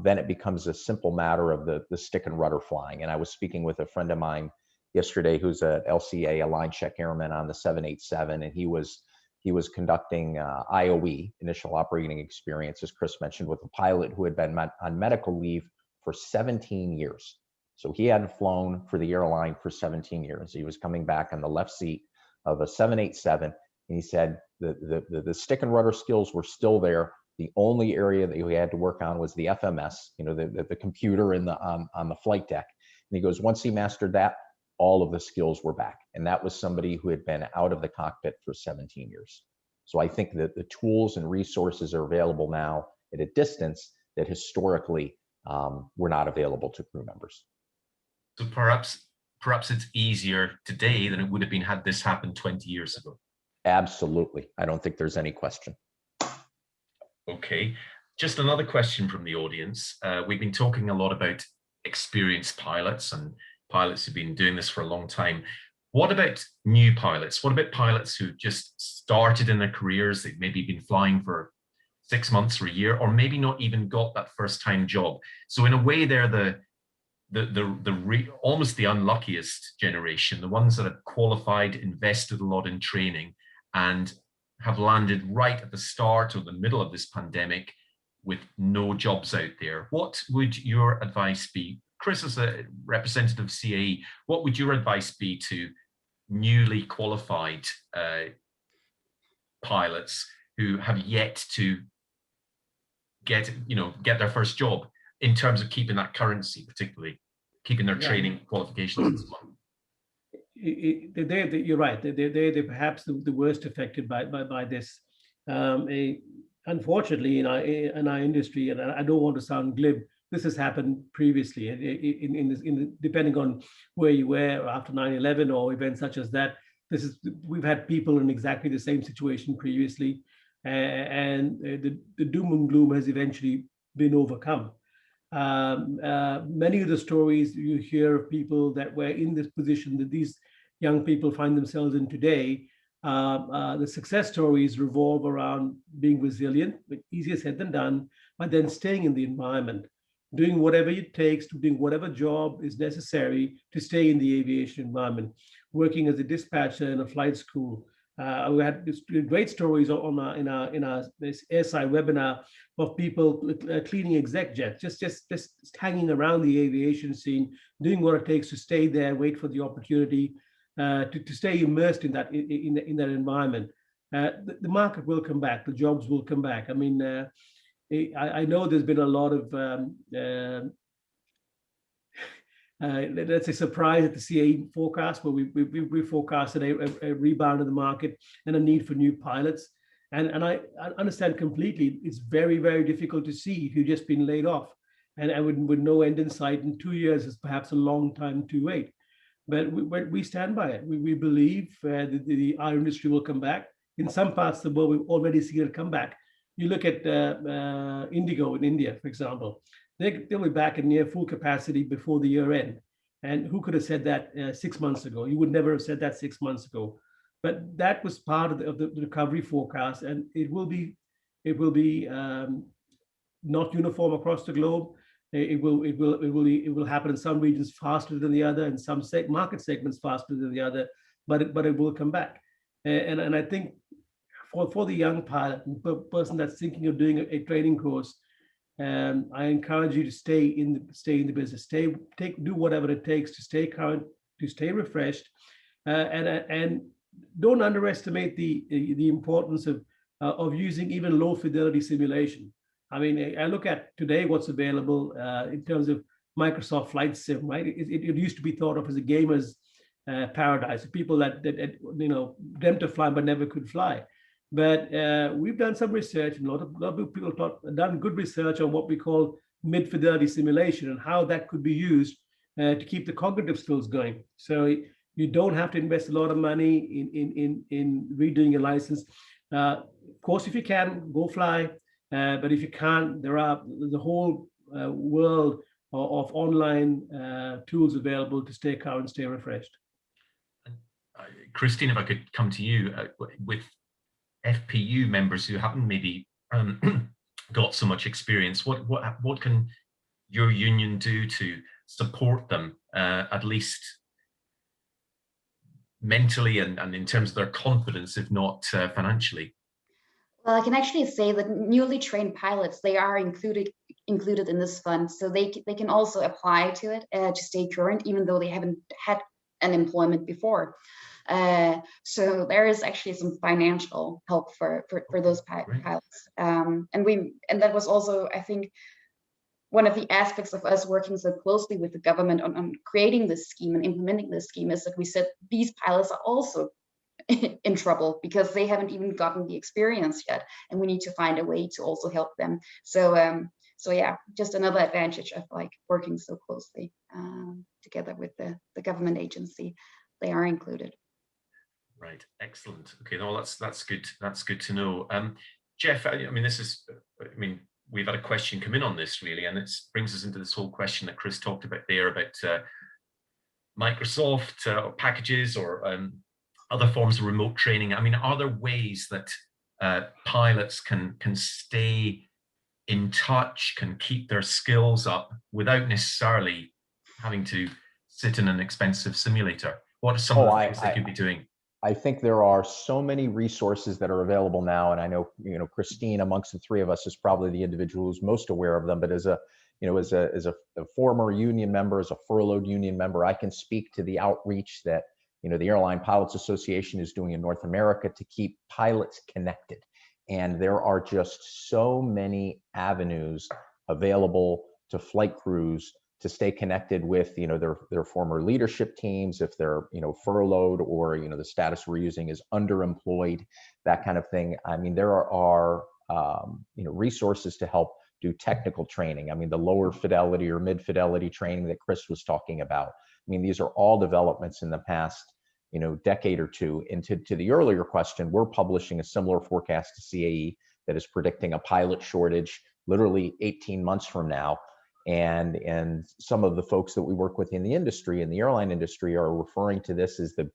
then it becomes a simple matter of the stick and rudder flying. And I was speaking with a friend of mine yesterday who's a LCA, a line check airman on the 787, and he was conducting IOE, initial operating experience, as Chris mentioned, with a pilot who had been on medical leave for 17 years. So he hadn't flown for the airline for 17 years. He was coming back on the left seat of a 787, and he said the stick and rudder skills were still there. The only area that he had to work on was the FMS, the computer on the flight deck. And he goes, once he mastered that, all of the skills were back. And that was somebody who had been out of the cockpit for 17 years. So I think that the tools and resources are available now at a distance that historically were not available to crew members. So perhaps it's easier today than it would have been had this happened 20 years ago. Absolutely. I don't think there's any question. Okay. Just another question from the audience. We've been talking a lot about experienced pilots and pilots who've been doing this for a long time. What about new pilots? What about pilots who just started in their careers? They've maybe been flying for 6 months or a year, or maybe not even got that first-time job. So in a way, they're almost the unluckiest generation, the ones that have qualified, invested a lot in training, and have landed right at the start or the middle of this pandemic with no jobs out there. What would your advice be? Chris, as a representative of CAE, what would your advice be to newly qualified pilots who have yet to get their first job, in terms of keeping that currency, particularly keeping their training qualifications and so on? You're right. They're perhaps the worst affected by this. Unfortunately, in our industry, and I don't want to sound glib, this has happened previously. Depending on where you were after 9/11 or events such as that, we've had people in exactly the same situation previously, and the doom and gloom has eventually been overcome. Many of the stories you hear of people that were in this position that these young people find themselves in today, the success stories revolve around being resilient, but easier said than done, but then staying in the environment, doing whatever it takes, to doing whatever job is necessary to stay in the aviation environment, working as a dispatcher in a flight school. We had great stories in our this Airside webinar of people cleaning exec jets, just hanging around the aviation scene, doing what it takes to stay there, wait for the opportunity to stay immersed in that environment. The market will come back. The jobs will come back. I mean, I know there's been a lot of let's say surprise at the CAE forecast, where we forecasted a rebound in the market and a need for new pilots. And I understand completely. It's very, very difficult to see if you've just been laid off, and with no end in sight. And 2 years is perhaps a long time to wait. But we stand by it. We believe that our industry will come back. In some parts of the world, we've already seen it come back. You look at Indigo in India, for example. They'll be back at near full capacity before the year end. And who could have said that 6 months ago? You would never have said that 6 months ago. But that was part of the recovery forecast, and it will be not uniform across the globe. It will happen in some regions faster than the other, and some market segments faster than the other. But it will come back. And I think for the young pilot and person that's thinking of doing a training course, I encourage you to stay in the business. Do whatever it takes to stay current, to stay refreshed, and don't underestimate the importance of using even low fidelity simulation. I mean, I look at today what's available in terms of Microsoft Flight Sim, right? It used to be thought of as a gamer's paradise, people that dreamt of flying but never could fly. But we've done some research, and a lot of people done good research on what we call mid-fidelity simulation and how that could be used to keep the cognitive skills going. So you don't have to invest a lot of money in redoing a license. Of course, if you can, go fly. But if you can't, there are the whole world of online tools available to stay current, stay refreshed. Christine, if I could come to you with FPU members who haven't maybe got so much experience, what can your union do to support them, at least mentally and in terms of their confidence, if not financially? Well, I can actually say that newly trained pilots, they are included in this fund, so they can also apply to it to stay current, even though they haven't had an employment before. So there is actually some financial help for those pilots, and that was also, I think, one of the aspects of us working so closely with the government on creating this scheme and implementing this scheme, is that we said these pilots are also in trouble because they haven't even gotten the experience yet, and we need to find a way to also help them. So yeah, just another advantage of like working so closely together with the government agency. They are included. Right, excellent. Okay, no, that's good. That's good to know. Jeff, I mean, we've had a question come in on this really, and it brings us into this whole question that Chris talked about there about Microsoft or packages or other forms of remote training. I mean, are there ways that pilots can stay in touch, can keep their skills up without necessarily having to sit in an expensive simulator? What are some of the things they could be doing? I think there are so many resources that are available now, and I know, Christine amongst the three of us is probably the individual who's most aware of them. But as a former union member, as a furloughed union member, I can speak to the outreach that the Airline Pilots Association is doing in North America to keep pilots connected. And there are just so many avenues available to flight crews to stay connected with their former leadership teams, if they're furloughed, or the status we're using is underemployed, that kind of thing. I mean, there are resources to help do technical training. I mean, the lower fidelity or mid fidelity training that Chris was talking about. I mean, these are all developments in the past decade or two. And to the earlier question, we're publishing a similar forecast to CAE that is predicting a pilot shortage literally 18 months from now. And some of the folks that we work with in the industry, in the airline industry, are referring to this as the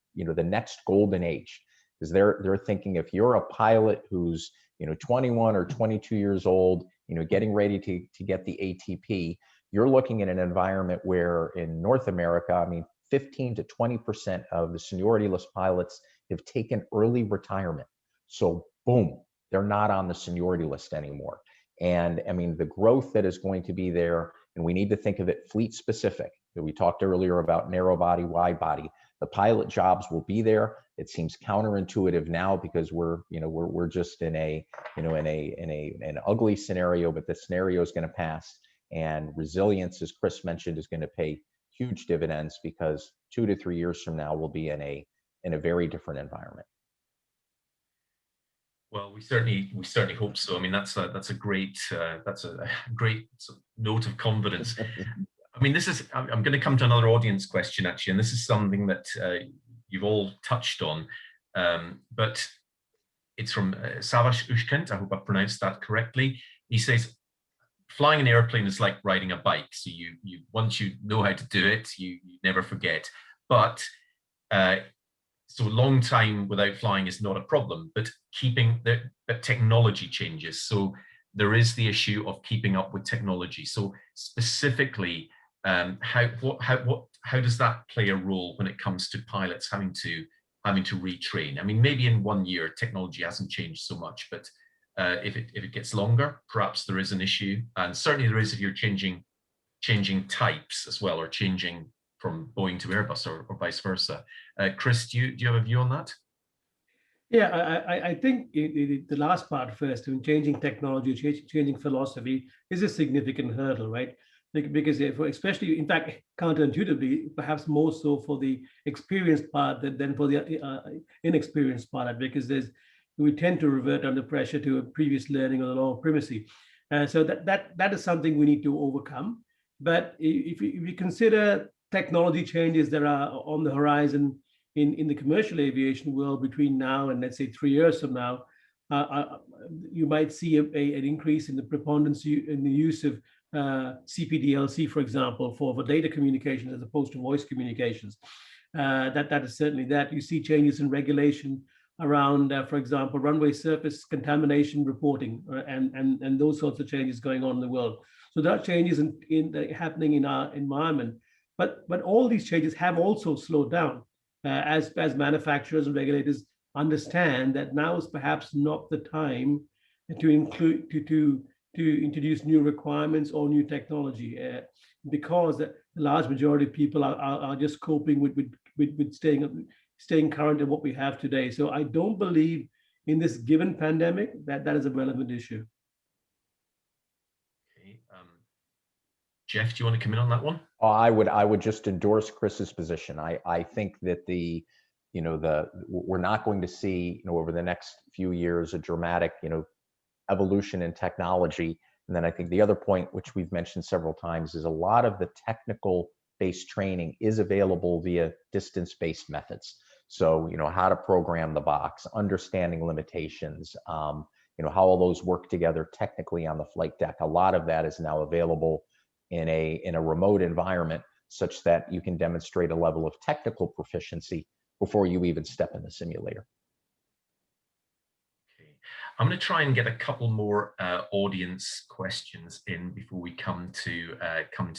next golden age, because they're thinking if you're a pilot who's 21 or 22 years old, getting ready to get the ATP, you're looking at an environment where in North America, I mean, 15 to 20% of the seniority-less pilots have taken early retirement. So boom, they're not on the seniority list anymore. And I mean, the growth that is going to be there, and we need to think of it fleet specific. We talked earlier about narrow body, wide body. The pilot jobs will be there. It seems counterintuitive now because we're just in an ugly scenario, but the scenario is going to pass. And resilience, as Chris mentioned, is going to pay huge dividends, because 2 to 3 years from now we'll be in a very different environment. Well, we certainly hope so. I mean, that's a great note of confidence. I mean, I'm going to come to another audience question actually, and this is something that you've all touched on, but it's from Savash Ushkent. I hope I pronounced that correctly. He says, flying an airplane is like riding a bike. So you once you know how to do it, you never forget. But so long time without flying is not a problem, but keeping the technology changes. So there is the issue of keeping up with technology. So specifically, how does that play a role when it comes to pilots having to retrain? I mean, maybe in 1 year technology hasn't changed so much, but if it gets longer, perhaps there is an issue, and certainly there is if you're changing types as well, or changing from Boeing to Airbus, or vice versa. Chris, do you have a view on that? Yeah, I think the last part first, when changing technology, changing philosophy is a significant hurdle, right? Because especially, in fact, counterintuitively, perhaps more so for the experienced part than for the inexperienced part, because we tend to revert under pressure to a previous learning or the law of primacy. So that is something we need to overcome. But if you consider technology changes that are on the horizon in the commercial aviation world between now and, let's say, 3 years from now, you might see an increase in the preponderance in the use of CPDLC, for example, for data communications as opposed to voice communications. That is certainly that. You see changes in regulation around, for example, runway surface contamination reporting, and those sorts of changes going on in the world. So there are changes happening in our environment, but all these changes have also slowed down as manufacturers and regulators understand that now is perhaps not the time to introduce new requirements or new technology, because the large majority of people are just coping with staying current in what we have today. So I don't believe in this given pandemic that is a relevant issue. Okay, Jeff, do you want to come in on that one? I would just endorse Chris's position. I think that we're not going to see over the next few years a dramatic evolution in technology. And then I think the other point, which we've mentioned several times, is a lot of the technical based training is available via distance-based methods. So how to program the box, understanding limitations, how all those work together technically on the flight deck. A lot of that is now available in a remote environment, such that you can demonstrate a level of technical proficiency before you even step in the simulator. Okay, I'm going to try and get a couple more audience questions in before we come to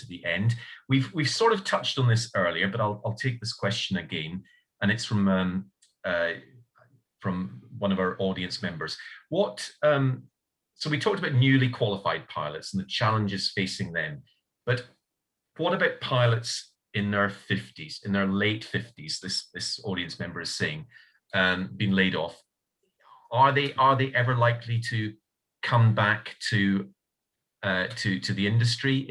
the end. We've sort of touched on this earlier, but I'll take this question again, and it's from from one of our audience members. So we talked about newly qualified pilots and the challenges facing them, but what about pilots in their 50s, in their late 50s? This audience member is saying, been laid off. Are they ever likely to come back to the industry?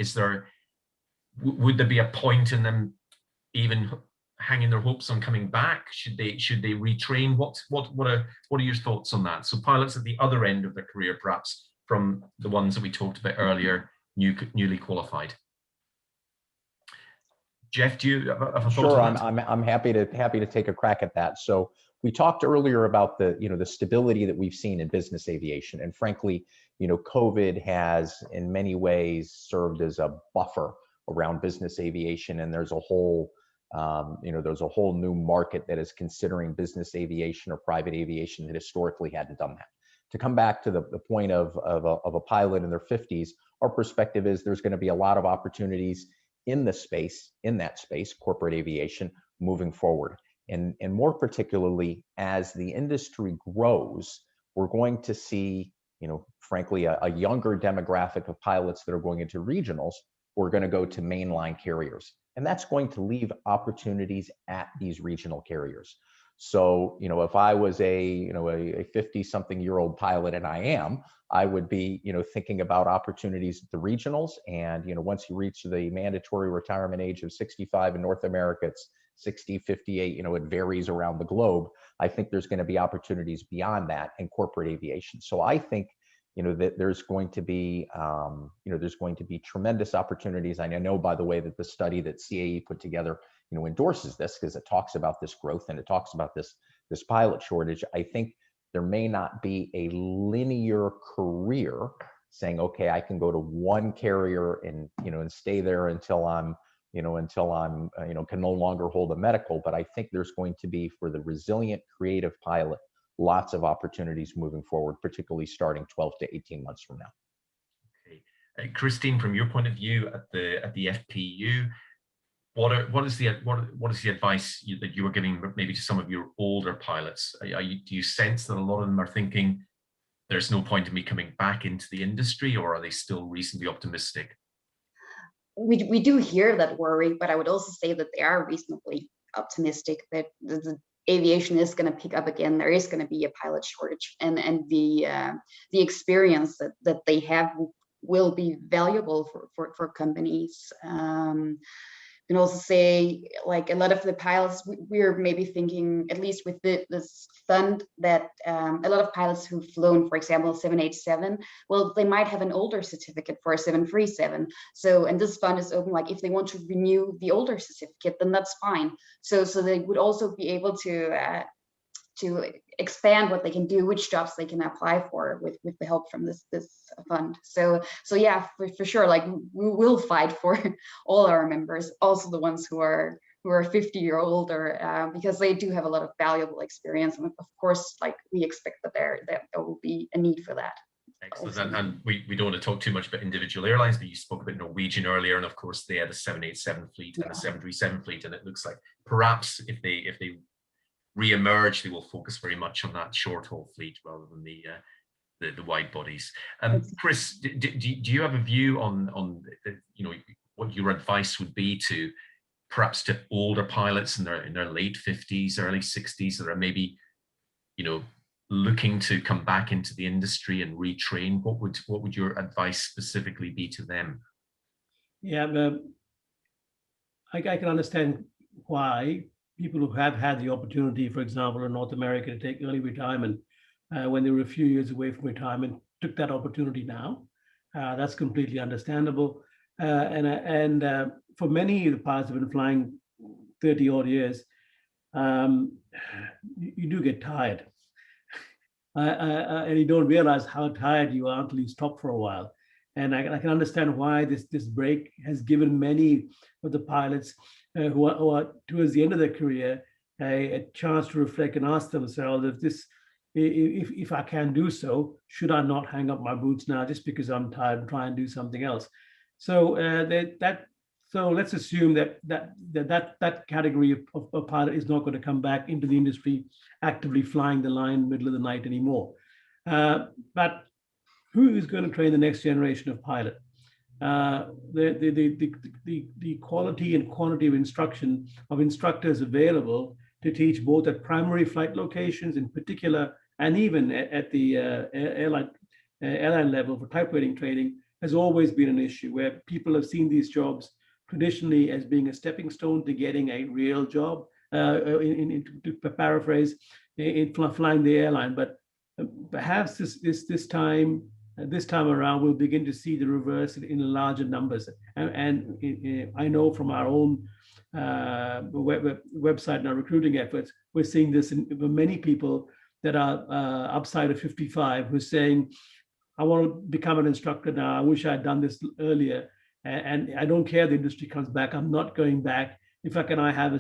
Would there be a point in them even hanging their hopes on coming back? Should they retrain? What are your thoughts on that? So pilots at the other end of their career, perhaps from the ones that we talked about earlier, newly qualified. Jeff, do you have a thought Sure, on that? I'm happy to take a crack at that. So we talked earlier about the stability that we've seen in business aviation, and frankly, COVID has in many ways served as a buffer around business aviation, and there's a whole new market that is considering business aviation or private aviation that historically hadn't done that. To come back to the point of a pilot in their 50s, our perspective is there's going to be a lot of opportunities in that space, corporate aviation, moving forward. And more particularly, as the industry grows, we're going to see, frankly, a younger demographic of pilots that are going into regionals who are going to go to mainline carriers. And that's going to leave opportunities at these regional carriers. So, if I was a 50-something-year-old pilot, and I would be, thinking about opportunities at the regionals. And, once you reach the mandatory retirement age of 65 in North America, it's 60, 58, it varies around the globe. I think there's going to be opportunities beyond that in corporate aviation. So I think, that there's going to be, tremendous opportunities. And I know, by the way, that the study that CAE put together, endorses this because it talks about this growth and it talks about this pilot shortage. I think there may not be a linear career saying, okay, I can go to one carrier and stay there until I'm can no longer hold a medical. But I think there's going to be, for the resilient creative pilot, lots of opportunities moving forward, particularly starting 12 to 18 months from now. Okay, Christine, from your point of view at the FPU, what is the advice that you were giving maybe to some of your older pilots? Do you sense that a lot of them are thinking there's no point in me coming back into the industry, or are they still reasonably optimistic? We do hear that worry, but I would also say that they are reasonably optimistic that the aviation is going to pick up again. There is going to be a pilot shortage, and the experience that they have will be valuable for companies. You can also say, like, a lot of the pilots, we're maybe thinking, at least with this fund, that a lot of pilots who've flown, for example, 787, well, they might have an older certificate for a 737. So, and this fund is open, like, if they want to renew the older certificate, then that's fine. So they would also be able to expand what they can do, which jobs they can apply for with the help from this fund. So yeah, for sure, like, we will fight for all our members, also the ones who are 50 or older, because they do have a lot of valuable experience, and of course, like, we expect that there will be a need for that. Excellent. And we don't want to talk too much about individual airlines, but you spoke about Norwegian earlier, and of course they had a 787 fleet and a 737 fleet, and it looks like perhaps if they re-emerge, they will focus very much on that short-haul fleet rather than the wide bodies. Chris, do you have a view on what your advice would be to perhaps to older pilots in their late 50s, early 60s that are maybe looking to come back into the industry and retrain? What would your advice specifically be to them? Yeah, I can understand why people who have had the opportunity, for example, in North America, to take early retirement when they were a few years away from retirement, took that opportunity now. That's completely understandable. And for many of the pilots who have been flying 30 odd years, you do get tired. And you don't realize how tired you are until you stop for a while. And I can understand why this break has given many of the pilots who are towards the end of their career a chance to reflect and ask themselves, if I can do so, should I not hang up my boots now just because I'm tired and try and do something else? So that So let's assume that category of pilot is not going to come back into the industry actively flying the line in the middle of the night anymore. But who is going to train the next generation of pilot? The quality and quantity of instructors available to teach both at primary flight locations in particular, and even at the airline level for type rating training has always been an issue, where people have seen these jobs traditionally as being a stepping stone to getting a real job, to paraphrase, in flying the airline. But perhaps this time around, we'll begin to see the reverse in larger numbers. And I know from our own website and our recruiting efforts, we're seeing this in many people that are upside of 55 who are saying, I want to become an instructor now. I wish I had done this earlier. And I don't care the industry comes back. I'm not going back. If I can have a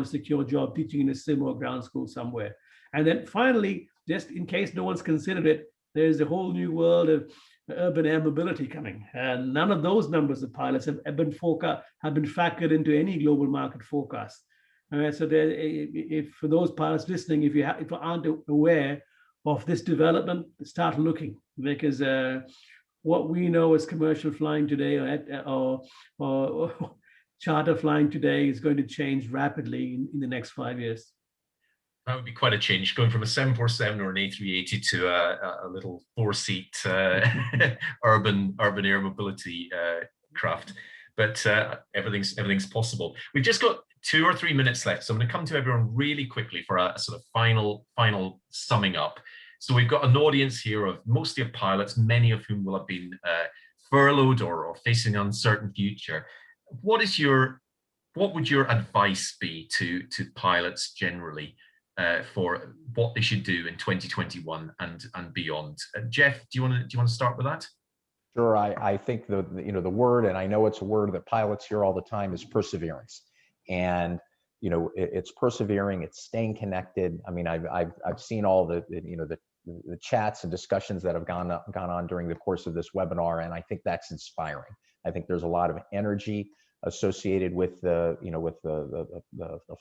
secure job teaching in a sim or ground school somewhere. And then finally, just in case no one's considered it, there's a whole new world of urban air mobility coming. And none of those numbers of pilots have been factored into any global market forecast. So if for those pilots listening, if you aren't aware of this development, start looking, because what we know as commercial flying today or charter flying today is going to change rapidly in the next 5 years. That would be quite a change, going from a 747 or an A380 to a little 4-seat urban air mobility craft. But everything's possible. We've just got 2 or 3 minutes left, so I'm going to come to everyone really quickly for a sort of final summing up. So we've got an audience here of mostly of pilots, many of whom will have been furloughed or facing an uncertain future. What would your advice be to pilots generally for what they should do in 2021 and beyond? Jeff, do you want to start with that? Sure. I think the word, and I know it's a word that pilots hear all the time, is perseverance. And it's persevering, it's staying connected. I mean, I've seen all the chats and discussions that have gone on during the course of this webinar, and I think that's inspiring. I think there's a lot of energy associated with the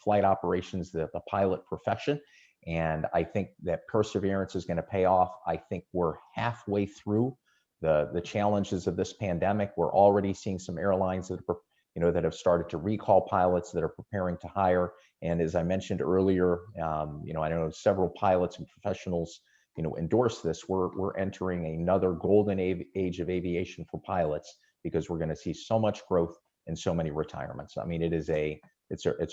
flight operations, the pilot profession, and I think that perseverance is going to pay off. I think we're halfway through the challenges of this pandemic. We're already seeing some airlines that have started to recall pilots, that are preparing to hire. And as I mentioned earlier, I know several pilots and professionals, endorse this. We're entering another golden age of aviation for pilots, because we're going to see so much growth and so many retirements. I mean, it's a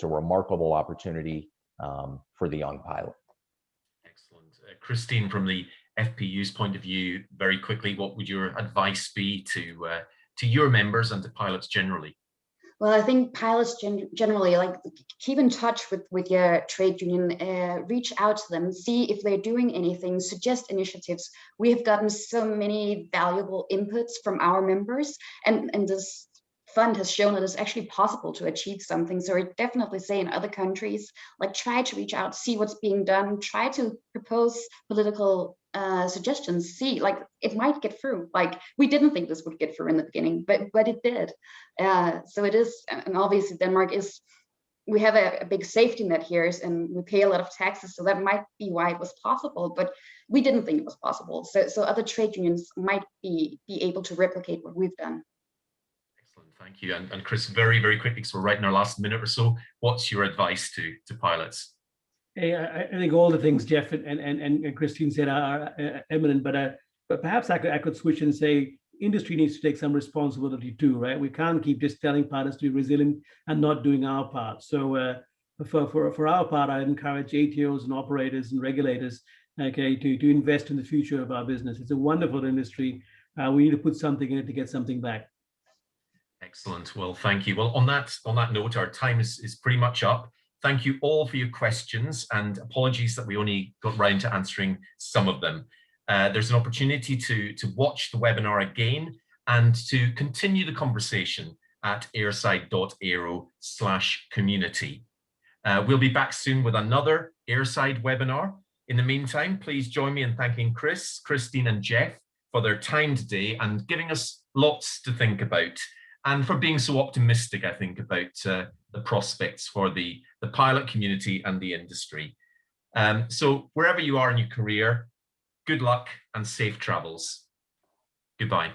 remarkable opportunity for the young pilot. Excellent. Christine, from the FPU's point of view, very quickly, what would your advice be to your members and to pilots generally? Well, I think pilots generally, like, keep in touch with your trade union, reach out to them, see if they're doing anything, suggest initiatives. We have gotten so many valuable inputs from our members, and this fund has shown that it's actually possible to achieve something. So I definitely say in other countries, like, try to reach out, see what's being done, try to propose political suggestions, see, like, it might get through. Like, we didn't think this would get through in the beginning, but it did. So it is, and obviously Denmark we have a big safety net here, and we pay a lot of taxes, so that might be why it was possible, but we didn't think it was possible. So other trade unions might be able to replicate what we've done. Excellent, thank you. And Chris, very, very quickly, because we're right in our last minute or so, what's your advice to pilots? Hey, I think all the things Jeff and Christine said are eminent, but perhaps I could switch and say industry needs to take some responsibility too, right? We can't keep just telling pilots to be resilient and not doing our part. So for our part, I encourage ATOs and operators and regulators, okay, to invest in the future of our business. It's a wonderful industry. We need to put something in it to get something back. Excellent. Well, thank you. Well, on that note, our time is pretty much up. Thank you all for your questions, and apologies that we only got round to answering some of them. There's an opportunity to watch the webinar again and to continue the conversation at airside.aero/community. We'll be back soon with another Airside webinar. In the meantime, please join me in thanking Chris, Christine and Jeff for their time today and giving us lots to think about. and for being so optimistic, I think, about the prospects for the pilot community and the industry. So wherever you are in your career, good luck and safe travels. Goodbye.